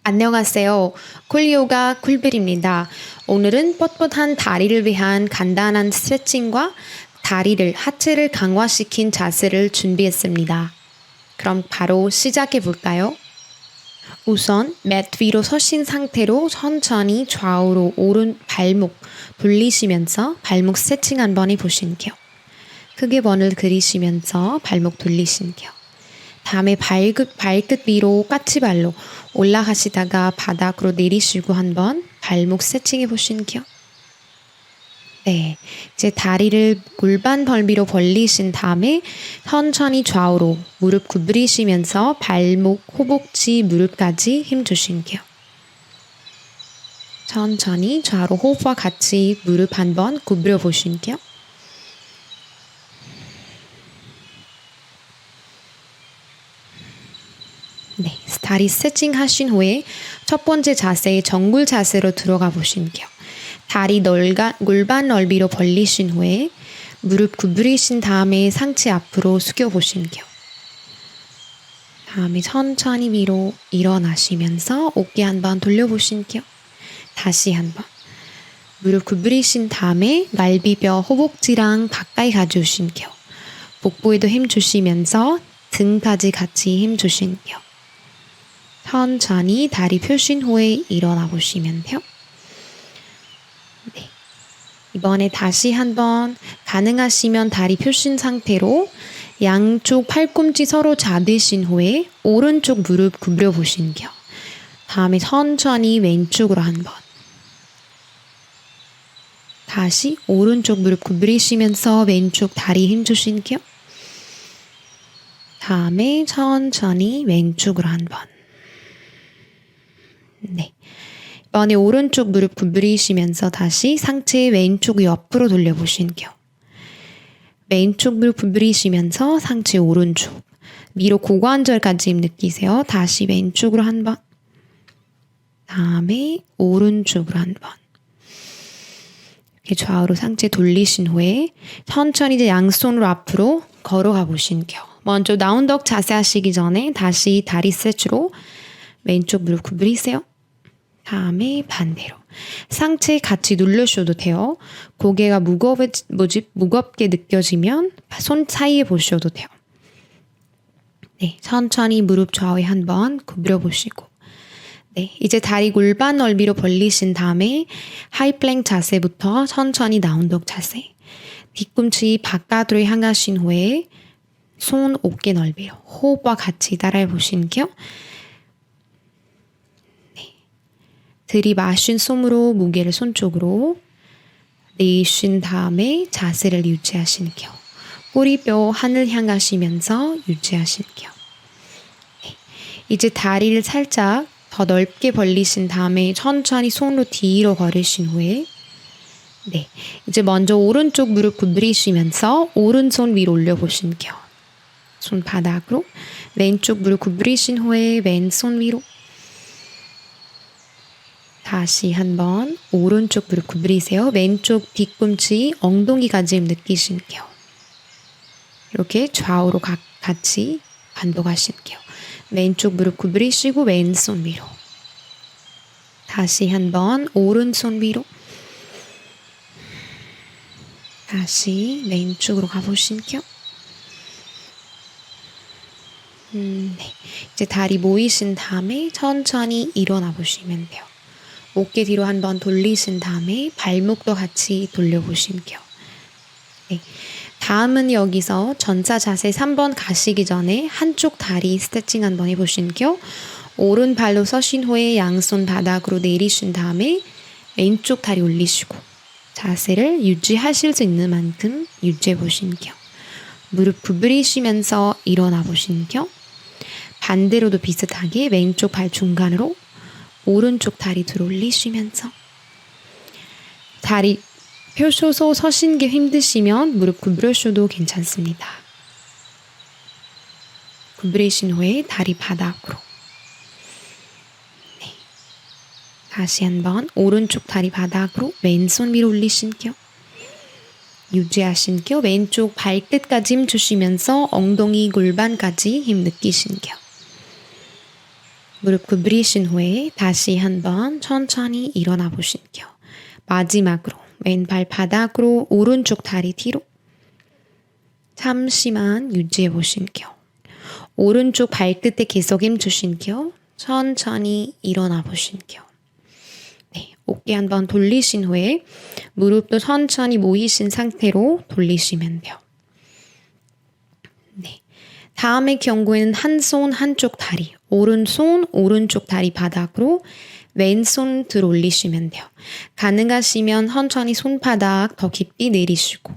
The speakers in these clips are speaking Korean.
안녕하세요. 쿨요가 쿨빌입니다. 오늘은 뻣뻣한 다리를 위한 간단한 스트레칭과 다리를, 하체를 강화시킨 자세를 준비했습니다. 그럼 바로 시작해 볼까요? 우선 매트 위로 서신 상태로 천천히 좌우로 오른 발목 돌리시면서 발목 스트레칭 한번 해보신게요. 크게 번을 그리시면서 발목 돌리신게요. 다음에 발끝 위로 까치발로 올라가시다가 바닥으로 내리시고 한번 발목 스트레칭 해보신게요. 네, 이제 다리를 골반 벌비로 벌리신 다음에 천천히 좌우로 무릎 구부리시면서 발목, 허벅지, 무릎까지 힘 주신게요. 천천히 좌우로 호흡과 같이 무릎 한번 구부려 보신게요. 네, 다리 스트레칭 하신 후에 첫 번째 자세 정굴 자세로 들어가 보신게요. 다리 골반 넓이로 벌리신 후에 무릎 구부리신 다음에 상체 앞으로 숙여 보신게요. 다음에 천천히 위로 일어나시면서 어깨 한번 돌려보신게요. 다시 한번 무릎 구부리신 다음에 날비뼈 허벅지랑 가까이 가져오신게요. 복부에도 힘 주시면서 등까지 같이 힘 주신게요. 천천히 다리 펴신 후에 일어나 보시면 돼요. 네. 이번에 다시 한번 가능하시면 다리 펴신 상태로 양쪽 팔꿈치 서로 잡으신 후에 오른쪽 무릎 구부려 보신게요. 다음에 천천히 왼쪽으로 한번. 다시 오른쪽 무릎 구부리시면서 왼쪽 다리 힘 주신게요. 다음에 천천히 왼쪽으로 한번. 네. 이번에 오른쪽 무릎 구부리시면서 다시 상체 왼쪽 옆으로 돌려보신게요. 왼쪽 무릎 구부리시면서 상체 오른쪽 위로 고관절까지 힘 느끼세요. 다시 왼쪽으로 한번. 다음에 오른쪽으로 한번. 이렇게 좌우로 상체 돌리신 후에 천천히 이제 양손으로 앞으로 걸어가 보신게요. 먼저 다운독 자세 하시기 전에 다시 다리 스트레치로 왼쪽 무릎 구부리세요. 다음에 반대로. 상체 같이 누르셔도 돼요. 고개가 무겁게 느껴지면 손 사이에 보셔도 돼요. 네, 천천히 무릎 좌우에 한번 구부려 보시고. 네, 이제 다리 골반 넓이로 벌리신 다음에 하이플랭크 자세부터 천천히 다운독 자세. 뒤꿈치 바깥으로 향하신 후에 손 어깨 넓이로 호흡과 같이 따라해 보신게요. 들이마신 숨으로 무게를 손 쪽으로 내쉰 다음에 자세를 유지하실게요. 꼬리뼈 하늘 향하시면서 유지하실게요. 네. 이제 다리를 살짝 더 넓게 벌리신 다음에 천천히 손으로 뒤로 걸으신 후에 네, 이제 먼저 오른쪽 무릎 구부리시면서 오른손 위로 올려보실게요. 손바닥으로 왼쪽 무릎 구부리신 후에 왼손 위로 다시 한번 오른쪽 무릎 구부리세요. 왼쪽 뒤꿈치 엉덩이까지 느끼실게요. 이렇게 좌우로 같이 반복하실게요. 왼쪽 무릎 구부리시고 왼손 위로. 다시 한번 오른손 위로. 다시 왼쪽으로 가보실게요. 네. 이제 다리 모이신 다음에 천천히 일어나 보시면 돼요. 어깨 뒤로 한번 돌리신 다음에 발목도 같이 돌려보실게요. 네. 다음은 여기서 전사 자세 3번 가시기 전에 한쪽 다리 스트레칭 한번 해보실게요. 오른 발로 서신 후에 양손 바닥으로 내리신 다음에 왼쪽 다리 올리시고 자세를 유지하실 수 있는 만큼 유지해 보실게요. 무릎 구부리시면서 일어나 보실게요. 반대로도 비슷하게 왼쪽 발 중간으로 오른쪽 다리 들어 올리시면서 다리 펴셔서 서신 게 힘드시면 무릎 구부려셔도 괜찮습니다. 구부리신 후에 다리 바닥으로. 네. 다시 한번 오른쪽 다리 바닥으로 왼손 위로 올리신게요. 유지하신게요. 왼쪽 발끝까지 힘 주시면서 엉덩이 골반까지 힘 느끼신게요. 무릎 구부리신 후에 다시 한번 천천히 일어나 보실게요. 마지막으로 왼발 바닥으로 오른쪽 다리 뒤로 잠시만 유지해 보실게요. 오른쪽 발끝에 계속 힘 주실게요. 천천히 일어나 보실게요. 네, 어깨 한번 돌리신 후에 무릎도 천천히 모이신 상태로 돌리시면 돼요. 네, 다음의 경우에는 한 손 한쪽 다리, 오른손 오른쪽 다리 바닥으로 왼손 들 올리시면 돼요. 가능하시면 천천히 손바닥 더 깊이 내리시고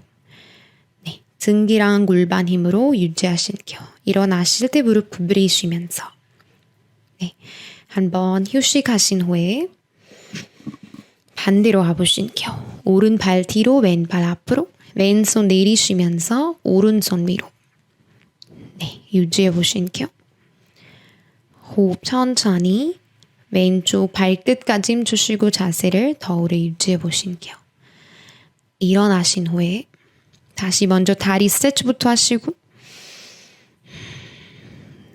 네, 등기랑 골반 힘으로 유지하실게요. 일어나실 때 무릎 구부리시면서 네, 한번 휴식하신 후에 반대로 가보실게요. 오른발 뒤로 왼발 앞으로 왼손 내리시면서 오른손 위로 네, 유지해 보실게요. 호흡 천천히 왼쪽 발끝까지 힘주시고 자세를 더 오래 유지해 보실게요. 일어나신 후에 다시 먼저 다리 스트레치부터 하시고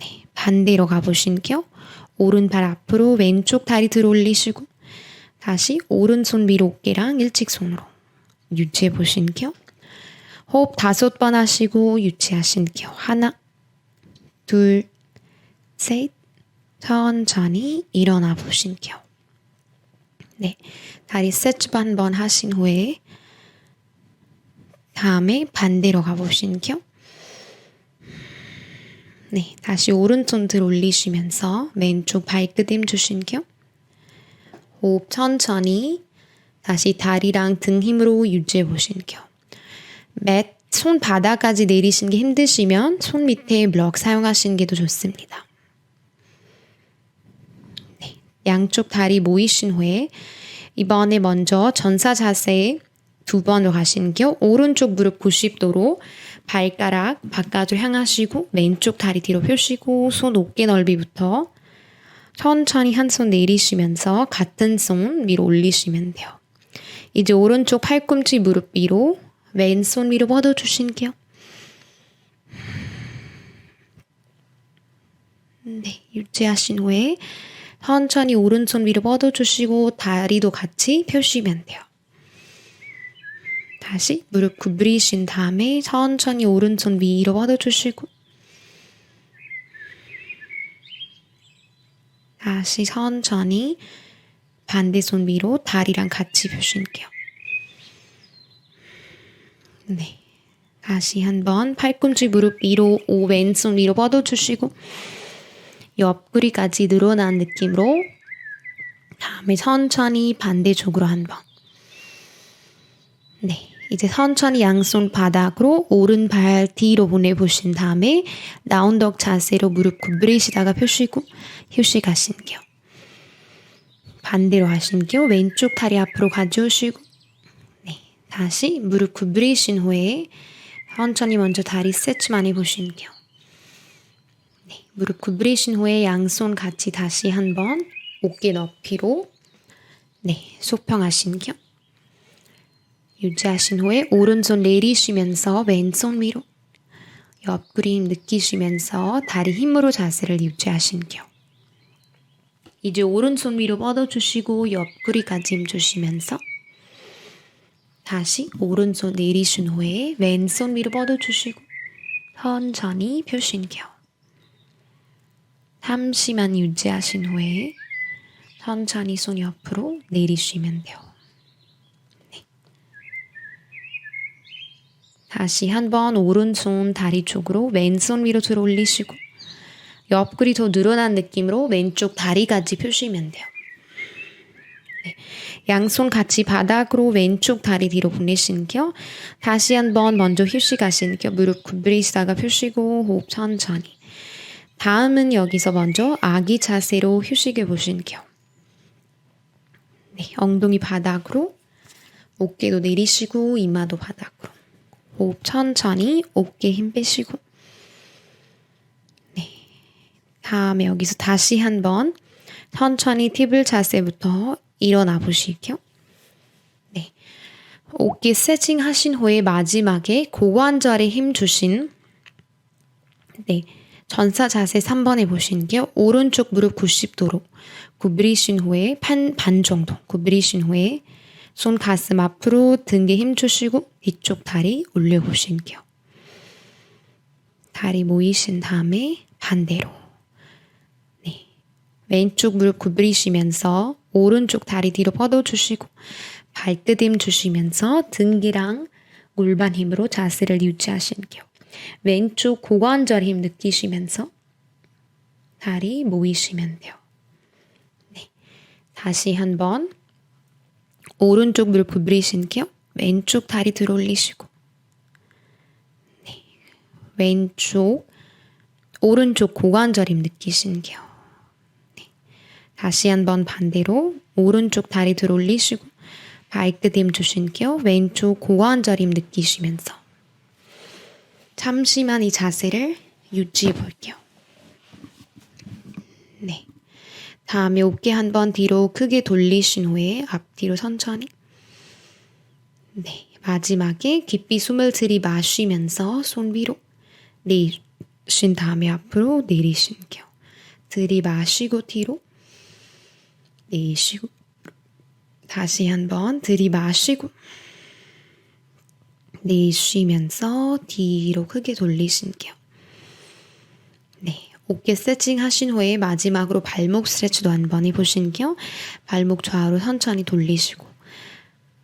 네, 반대로 가보실게요. 오른발 앞으로 왼쪽 다리 들어 올리시고 다시 오른손 위로 어깨랑 일직선으로 유지해 보실게요. 호흡 5번 하시고 유지하실게요. 하나, 둘, 셋, 천천히 일어나 보실게요. 네, 다리 스트레치 한번 하신 후에 다음에 반대로 가보실게요. 네, 다시 오른손 들 올리시면서 왼쪽 발끝 힘 주실게요. 호흡 천천히 다시 다리랑 등 힘으로 유지해 보실게요. 손바닥까지 내리시는 게 힘드시면 손 밑에 블럭 사용하시는 게 더 좋습니다. 네, 양쪽 다리 모이신 후에 이번에 먼저 전사 자세에 2번으로 가시는게요. 오른쪽 무릎 90도로 발가락 바깥으로 향하시고 왼쪽 다리 뒤로 펴시고 손 어깨 넓이부터 천천히 한 손 내리시면서 같은 손 위로 올리시면 돼요. 이제 오른쪽 팔꿈치 무릎 위로 왼손 위로 뻗어주실게요. 네, 유지하신 후에 천천히 오른손 위로 뻗어주시고 다리도 같이 펴시면 돼요. 다시 무릎 구부리신 다음에 천천히 오른손 위로 뻗어주시고 다시 천천히 반대손 위로 다리랑 같이 펴실게요. 네, 다시 한번 팔꿈치 무릎 위로 왼손 위로 뻗어주시고 옆구리까지 늘어난 느낌으로 다음에 천천히 반대쪽으로 한번 네, 이제 천천히 양손 바닥으로 오른발 뒤로 보내보신 다음에 라운드업 자세로 무릎 구부리시다가 펴시고 휴식하신게요. 반대로 하신게요. 왼쪽 다리 앞으로 가져오시고 네, 다시 무릎 구부리신 후에 천천히 먼저 다리 스트레치만 해보신게요. 네, 무릎 구부리신 후에 양손 같이 다시 한번 어깨 높이로 네, 수평하신게요. 유지하신 후에 오른손 내리시면서 왼손 위로 옆구리 힘 느끼시면서 다리 힘으로 자세를 유지하신게요. 이제 오른손 위로 뻗어주시고 옆구리까지 힘 주시면서 다시 오른손 내리신 후에 왼손 위로 뻗어주시고 천천히 펴신게요. 잠시만 유지하신 후에 천천히 손 옆으로 내리시면 돼요. 다시 한번 오른손 다리 쪽으로 왼손 위로 들어 올리시고 옆구리 더 늘어난 느낌으로 왼쪽 다리까지 펴시면 돼요. 네, 양손 같이 바닥으로 왼쪽 다리 뒤로 보내시는게요. 다시 한번 먼저 휴식하시는게요. 무릎 구부리시다가 펴시고 호흡 천천히. 다음은 여기서 먼저 아기 자세로 휴식해 보시는게요. 네, 엉덩이 바닥으로 어깨도 내리시고 이마도 바닥으로. 호흡 천천히 어깨 힘 빼시고 네, 다음에 여기서 다시 한번 천천히 티블 자세부터 일어나 보실게요. 네, 어깨 스트레칭 하신 후에 마지막에 고관절에 힘 주신 네, 전사 자세 3번 해보신게요. 오른쪽 무릎 90도로 구부리신 후에 반 정도 구부리신 후에 손 가슴 앞으로 등에 힘 주시고 뒤쪽 다리 올려보신게요. 다리 모이신 다음에 반대로. 네. 왼쪽 무릎 구부리시면서 오른쪽 다리 뒤로 뻗어주시고 발끝 힘 주시면서 등기랑 골반 힘으로 자세를 유지하실게요. 왼쪽 고관절 힘 느끼시면서 다리 모이시면 돼요. 네. 다시 한번 오른쪽 무릎 구부리신게요. 왼쪽 다리 들어 올리시고 네. 오른쪽 고관절 힘 느끼신게요. 네. 다시 한번 반대로 오른쪽 다리 들어 올리시고 발끝 힘 주신게요. 왼쪽 고관절 힘 느끼시면서 잠시만 이 자세를 유지해 볼게요. 네. 다음에 어깨 한번 뒤로 크게 돌리신 후에 앞뒤로 천천히. 네. 마지막에 깊이 숨을 들이마시면서 손 위로 내쉬신 다음에 앞으로 내리실게요. 들이마시고 뒤로 내쉬고 다시 한번 들이마시고 내쉬면서 뒤로 크게 돌리실게요. 네, 어깨 스트레칭 하신 후에 마지막으로 발목 스트레치도 한번 해보실게요. 발목 좌우로 천천히 돌리시고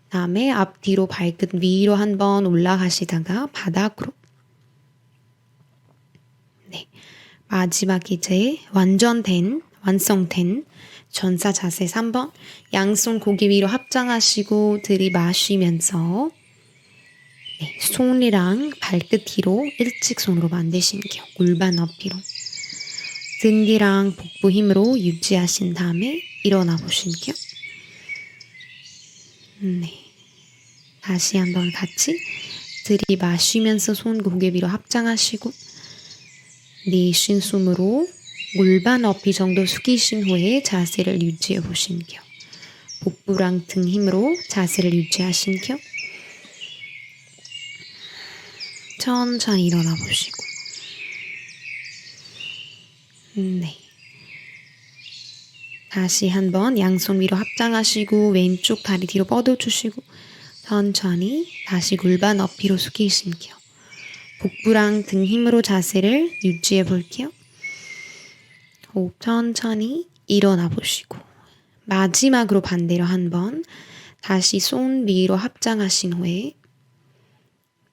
다음에 앞뒤로 발끝 위로 한번 올라가시다가 바닥으로. 네, 마지막 이제 완성된 전사 자세 3번 양손 고개 위로 합장하시고 들이마시면서 네, 손이랑 발끝 뒤로 일직선으로 만드실게요. 골반 어피로. 등기랑 복부 힘으로 유지하신 다음에 일어나 보실게요. 네. 다시 한번 같이 들이마시면서 손 고개 위로 합장하시고 내쉰 숨으로 골반 어피 정도 숙이신 후에 자세를 유지해 보실게요. 복부랑 등 힘으로 자세를 유지하실게요. 천천히 일어나 보시고 네. 다시 한번 양손 위로 합장하시고 왼쪽 다리 뒤로 뻗어주시고 천천히 다시 골반 어피로 숙이실게요. 복부랑 등 힘으로 자세를 유지해 볼게요. 호흡 천천히 일어나 보시고 마지막으로 반대로 한번 다시 손 위로 합장하신 후에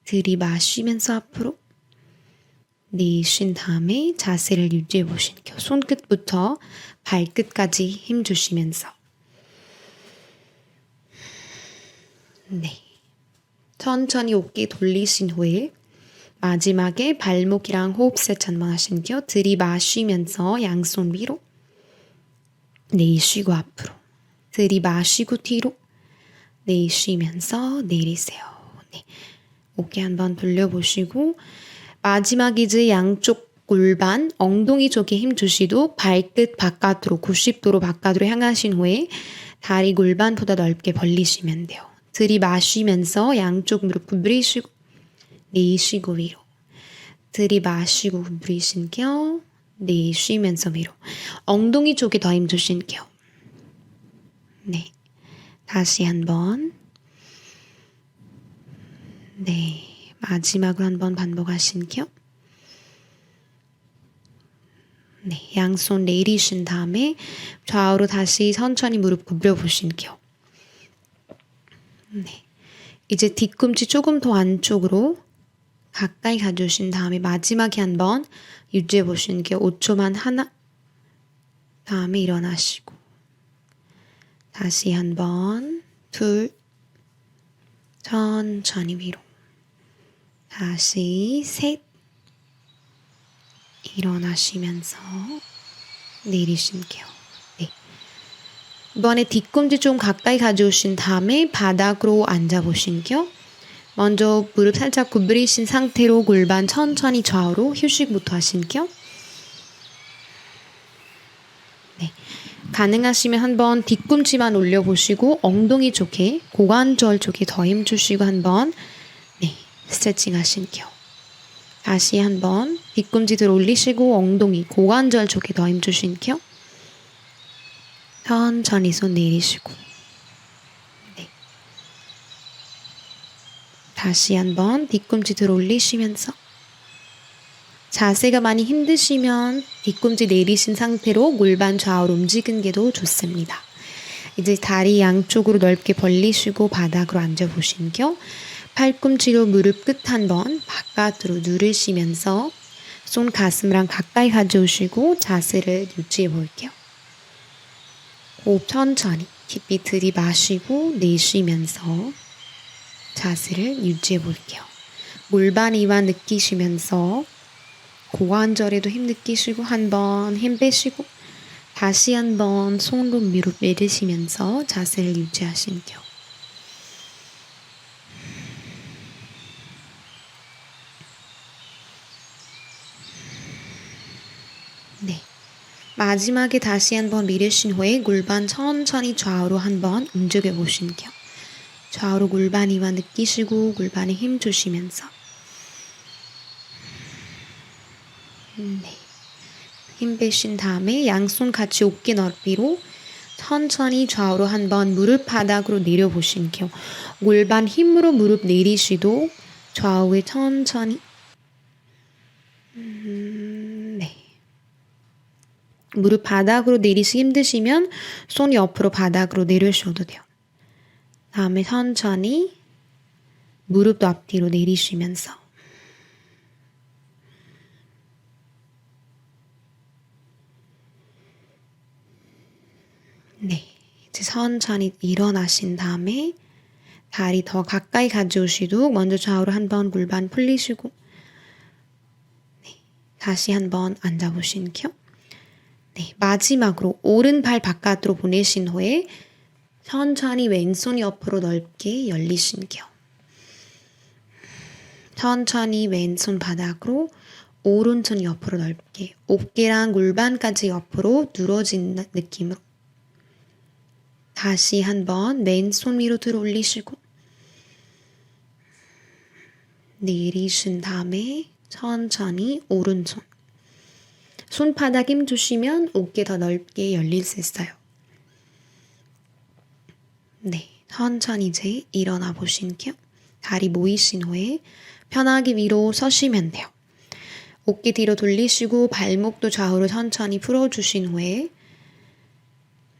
들이마시면서 앞으로 내쉰 다음에 자세를 유지해 보실게요. 손끝부터 발끝까지 힘 주시면서 네, 천천히 어깨 돌리신 후에 마지막에 발목이랑 호흡 세트 한번 하실게요. 들이마시면서 양손 위로 내쉬고 앞으로 들이마시고 뒤로 내쉬면서 내리세요. 네. 어깨 한번 돌려보시고 마지막 이제 양쪽 골반 엉덩이 쪽에 힘 주시고 발끝 바깥으로 90도로 바깥으로 향하신 후에 다리 골반보다 넓게 벌리시면 돼요. 들이마시면서 양쪽 무릎 구부리시고 내쉬고 위로 들이마시고 구부리실게요. 내쉬면서 위로 엉덩이 쪽에 더 힘 주실게요. 네, 다시 한번 네, 마지막으로 한번 반복하실게요. 네, 양손 내리신 다음에 좌우로 다시 천천히 무릎 구부려 보실게요. 네, 이제 뒤꿈치 조금 더 안쪽으로 가까이 가주신 다음에 마지막에 한번 유지해 보실게요. 5초만 하나, 다음에 일어나시고 다시 한번 둘, 천천히 위로 다시 셋, 일어나시면서 내리실게요. 네. 이번에 뒤꿈치 좀 가까이 가져오신 다음에 바닥으로 앉아보실게요. 먼저 무릎 살짝 구부리신 상태로 골반 천천히 좌우로 휴식부터 하실게요. 네. 가능하시면 한번 뒤꿈치만 올려보시고 엉덩이 쪽에 고관절 쪽에 더 힘주시고 한번 네, 스트레칭 하실게요. 다시 한번 뒤꿈치 들어 올리시고 엉덩이, 고관절 쪽에 더 힘 주시고요. 천천히 손 내리시고 네. 다시 한번 뒤꿈치 들어 올리시면서 자세가 많이 힘드시면 뒤꿈치 내리신 상태로 골반 좌우로 움직이는 게 더 좋습니다. 이제 다리 양쪽으로 넓게 벌리시고 바닥으로 앉아보시고요. 팔꿈치로 무릎 끝 한번 바깥으로 누르시면서 손 가슴이랑 가까이 가져오시고 자세를 유지해 볼게요. 호흡 천천히 깊이 들이마시고 내쉬면서 자세를 유지해 볼게요. 골반 이완 느끼시면서 고관절에도 힘 느끼시고 한번 힘 빼시고 다시 한번 손으로 무릎 내리시면서 자세를 유지하실게요. 네. 마지막에 다시 한번 밀으신 후에 골반 천천히 좌우로 한번 움직여 보실게요. 좌우로 골반 이완 느끼시고 골반에 힘 주시면서 네. 힘 빼신 다음에 양손 같이 어깨 넓이로 천천히 좌우로 한번 무릎 바닥으로 내려보실게요. 골반 힘으로 무릎 내리시도 좌우에 천천히 네. 무릎 바닥으로 내리시기 힘드시면 손 옆으로 바닥으로 내려주셔도 돼요. 다음에 천천히 무릎도 앞뒤로 내리시면서 네, 이제 천천히 일어나신 다음에 다리 더 가까이 가져오시도록 먼저 좌우로 한번 골반 풀리시고 네, 다시 한번 앉아보신게요. 네, 마지막으로 오른발 바깥으로 보내신 후에 천천히 왼손 옆으로 넓게 열리신게요. 천천히 왼손 바닥으로 오른손 옆으로 넓게 어깨랑 골반까지 옆으로 늘어진 느낌으로 다시 한번 맨손 위로 들어 올리시고 내리신 다음에 천천히 오른손 손바닥 힘 주시면 어깨 더 넓게 열릴 수 있어요. 네, 천천히 이제 일어나 보실게요. 다리 모이신 후에 편하게 위로 서시면 돼요. 어깨 뒤로 돌리시고 발목도 좌우로 천천히 풀어주신 후에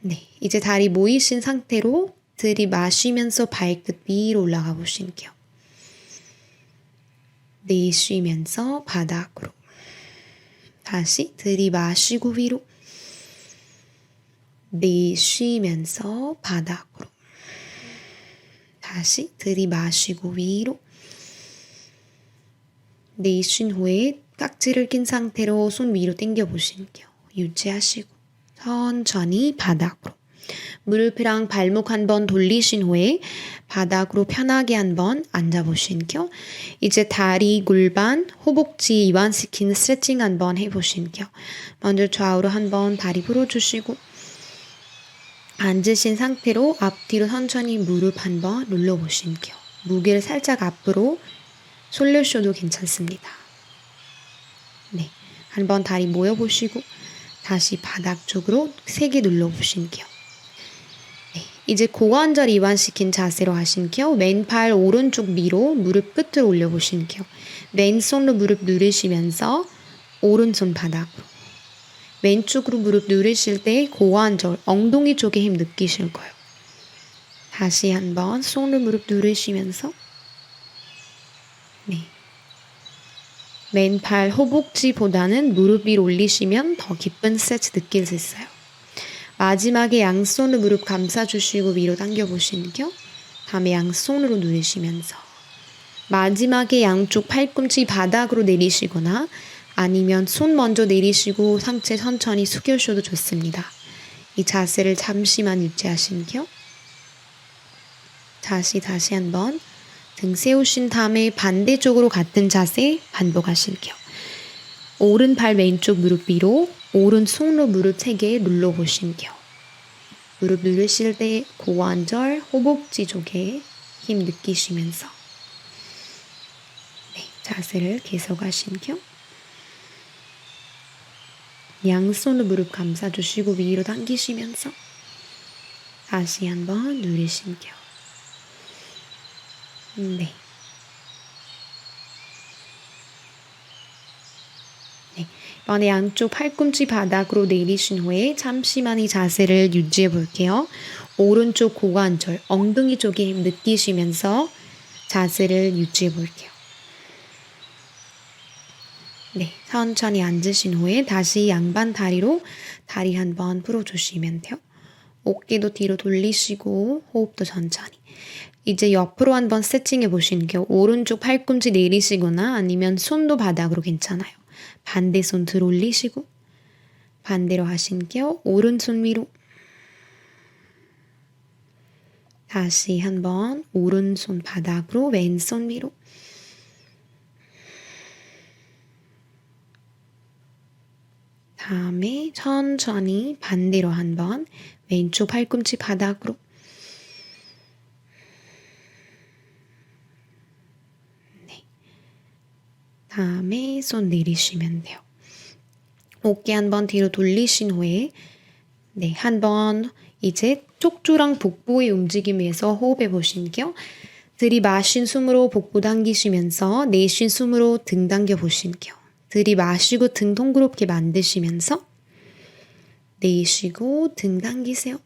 네, 이제 다리 모이신 상태로 들이마시면서 발끝 위로 올라가 보실게요. 내쉬면서 바닥으로 다시 들이마시고 위로 내쉬면서 바닥으로 다시 들이마시고 위로 내쉰 후에 깍지를 낀 상태로 손 위로 당겨 보실게요. 유지하시고 천천히 바닥으로 무릎이랑 발목 한번 돌리신 후에 바닥으로 편하게 한번 앉아보실게요. 이제 다리, 골반, 허벅지 이완시키는 스트레칭 한번 해보실게요. 먼저 좌우로 한번 다리 풀어주시고 앉으신 상태로 앞뒤로 천천히 무릎 한번 눌러보실게요. 무게를 살짝 앞으로 솔려셔도 괜찮습니다. 네, 한번 다리 모여보시고 다시 바닥 쪽으로 세게 눌러보실게요. 네, 이제 고관절 이완시킨 자세로 하실게요. 왼팔 오른쪽 위로 무릎 끝으로 올려보실게요. 왼손으로 무릎 누르시면서 오른손 바닥으로 왼쪽으로 무릎 누르실 때 고관절, 엉덩이 쪽에 힘 느끼실 거예요. 다시 한번 손으로 무릎 누르시면서 네. 왼팔 허벅지보다는 무릎 위로 올리시면 더 깊은 스트레치 느낄 수 있어요. 마지막에 양손으로 무릎 감싸주시고 위로 당겨보시고요. 다음에 양손으로 누르시면서 마지막에 양쪽 팔꿈치 바닥으로 내리시거나 아니면 손 먼저 내리시고 상체 천천히 숙여주셔도 좋습니다. 이 자세를 잠시만 유지하시고요. 다시 한번 등 세우신 다음에 반대쪽으로 같은 자세 반복하실게요. 오른발 왼쪽 무릎 위로 오른손으로 무릎 3개 눌러보실게요. 무릎 누르실 때 고관절, 허벅지 쪽에 힘 느끼시면서 네, 자세를 계속하시고요. 양손으로 무릎 감싸주시고 위로 당기시면서 다시 한번 누리시고요. 네. 이번에 양쪽 팔꿈치 바닥으로 내리신 후에 잠시만 이 자세를 유지해 볼게요. 오른쪽 고관절, 엉덩이 쪽에 힘 느끼시면서 자세를 유지해 볼게요. 네, 천천히 앉으신 후에 다시 양반 다리로 다리 한번 풀어주시면 돼요. 어깨도 뒤로 돌리시고 호흡도 천천히. 이제 옆으로 한번 스트레칭해 보시는게요. 오른쪽 팔꿈치 내리시거나 아니면 손도 바닥으로 괜찮아요. 반대 손 들어 올리시고 반대로 하신게요. 오른손 위로 다시 한번 오른손 바닥으로 왼손 위로 다음에 천천히 반대로 한번 왼쪽 팔꿈치 바닥으로 네. 다음에 손 내리시면 돼요. 어깨 한번 뒤로 돌리신 후에 네, 한번 이제 척추랑 복부의 움직임에서 호흡해 보실게요. 들이마신 숨으로 복부 당기시면서 내쉰 숨으로 등 당겨 보실게요. 들이마시고 등 동그랗게 만드시면서 내쉬고 등 당기세요.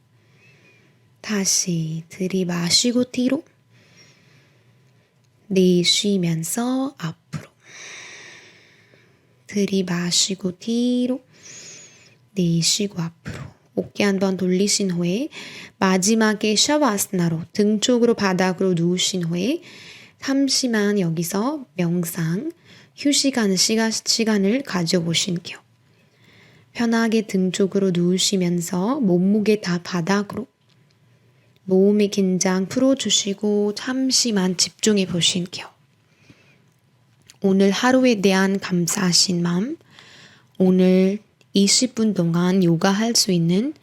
다시 들이마시고 뒤로 내쉬면서 앞으로 들이마시고 뒤로 내쉬고 앞으로 어깨 한번 돌리신 후에 마지막에 샤바아스나로 등 쪽으로 바닥으로 누우신 후에 잠시만 여기서 명상 휴식하는 시간을 가져보실게요. 편하게 등 쪽으로 누우시면서 몸무게 다 바닥으로 몸의 긴장 풀어주시고 잠시만 집중해 보실게요. 오늘 하루에 대한 감사하신 마음, 오늘 20분 동안 요가할 수 있는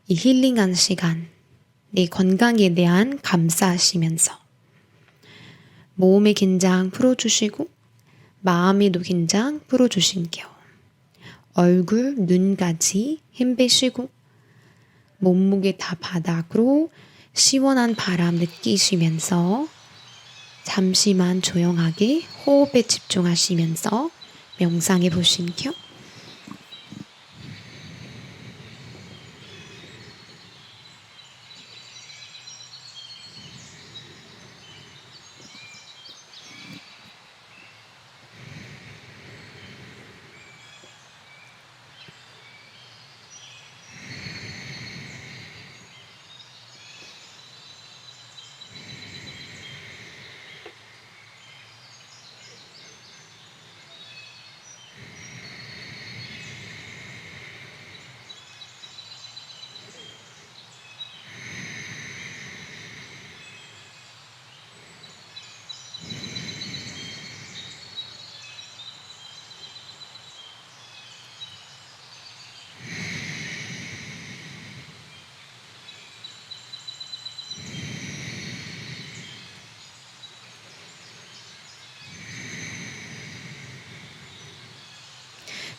이 힐링한 시간, 내 건강에 대한 감사하시면서 몸의 긴장 풀어주시고 마음에도 긴장 풀어주실게요. 얼굴, 눈까지 힘 빼시고 몸무게 다 바닥으로 시원한 바람 느끼시면서 잠시만 조용하게 호흡에 집중하시면서 명상해 보실게요.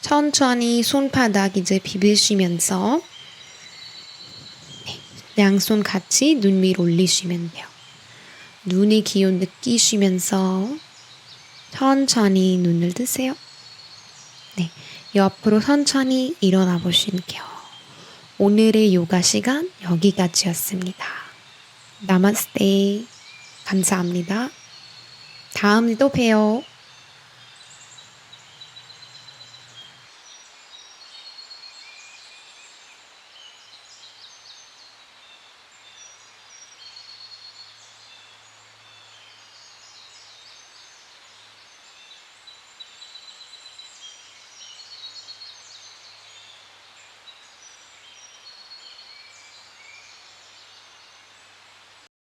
천천히 손바닥 이제 비비시면서 양손 같이 눈 위로 올리시면 돼요. 눈의 기운 느끼시면서 천천히 눈을 뜨세요. 네, 옆으로 천천히 일어나 보실게요. 오늘의 요가 시간 여기까지였습니다. 나마스테. 감사합니다. 다음에 또 봬요.